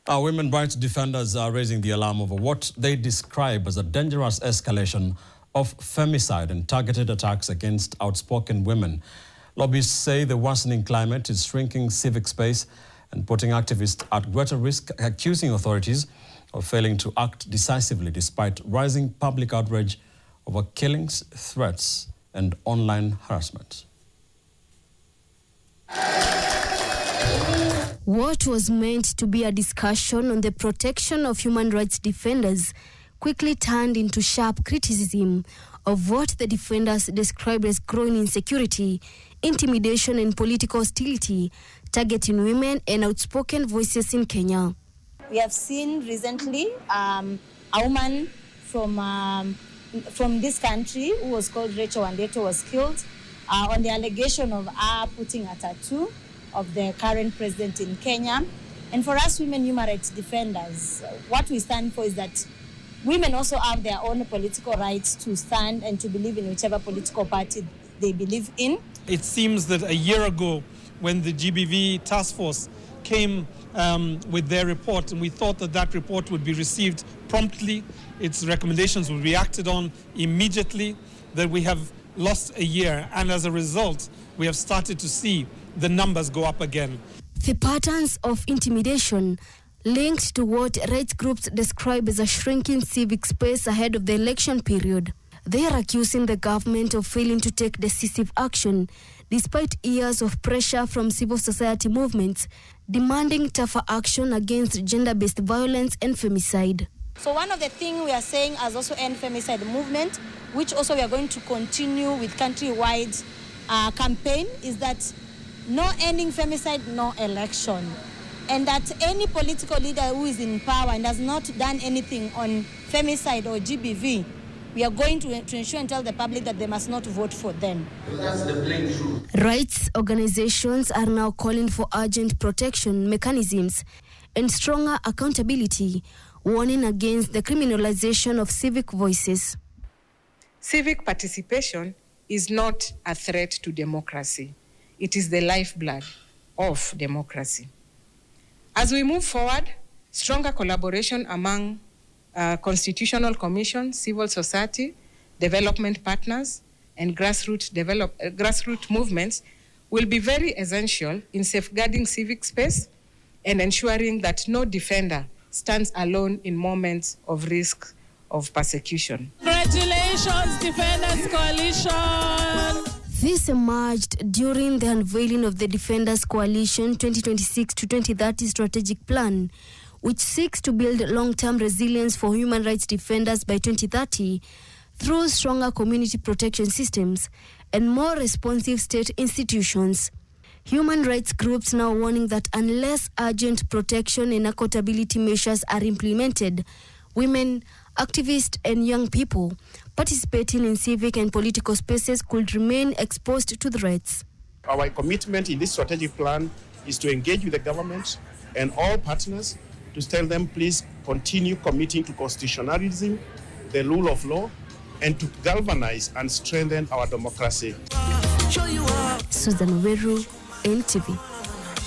Our women rights defenders are raising the alarm over what they describe as a dangerous escalation of femicide and targeted attacks against outspoken women. Lobbyists say the worsening climate is shrinking civic space and putting activists at greater risk, accusing authorities of failing to act decisively despite rising public outrage over killings, threats, and online harassment. What was meant to be a discussion on the protection of human rights defenders quickly turned into sharp criticism of what the defenders described as growing insecurity, intimidation, and political hostility targeting women and outspoken voices in Kenya. We have seen recently a woman from this country who was called Rachel Wandeto was killed on the allegation of her putting a tattoo of the current president in Kenya. And for us women human rights defenders, what we stand for is that women also have their own political rights to stand and to believe in whichever political party they believe in. It seems that a year ago, when the GBV task force came with their report, and we thought that that report would be received promptly, its recommendations would be acted on immediately, that we have lost a year, and as a result, we have started to see the numbers go up again. The patterns of intimidation linked to what rights groups describe as a shrinking civic space ahead of the election period. They are accusing the government of failing to take decisive action despite years of pressure from civil society movements demanding tougher action against gender-based violence and femicide. So one of the things we are saying as also End Femicide movement, which also we are going to continue with countrywide campaign, is that no ending femicide, no election. And that any political leader who is in power and has not done anything on femicide or GBV, we are going to ensure and tell the public that they must not vote for them. That's the plain truth. Rights organizations are now calling for urgent protection mechanisms and stronger accountability, warning against the criminalization of civic voices. Civic participation is not a threat to democracy. It is the lifeblood of democracy. As we move forward, stronger collaboration among constitutional commission, civil society, development partners, and grassroots movements will be very essential in safeguarding civic space and ensuring that no defender stands alone in moments of risk of persecution. Congratulations, Defenders Coalition! This emerged during the unveiling of the Defenders Coalition 2026 to 2030 strategic plan, which seeks to build long-term resilience for human rights defenders by 2030 through stronger community protection systems and more responsive state institutions. Human rights groups now warning that unless urgent protection and accountability measures are implemented, women, activists, and young people participating in civic and political spaces could remain exposed to threats. Our commitment in this strategic plan is to engage with the government and all partners to tell them, please continue committing to constitutionalism, the rule of law, and to galvanize and strengthen our democracy. Susan Weru, NTV.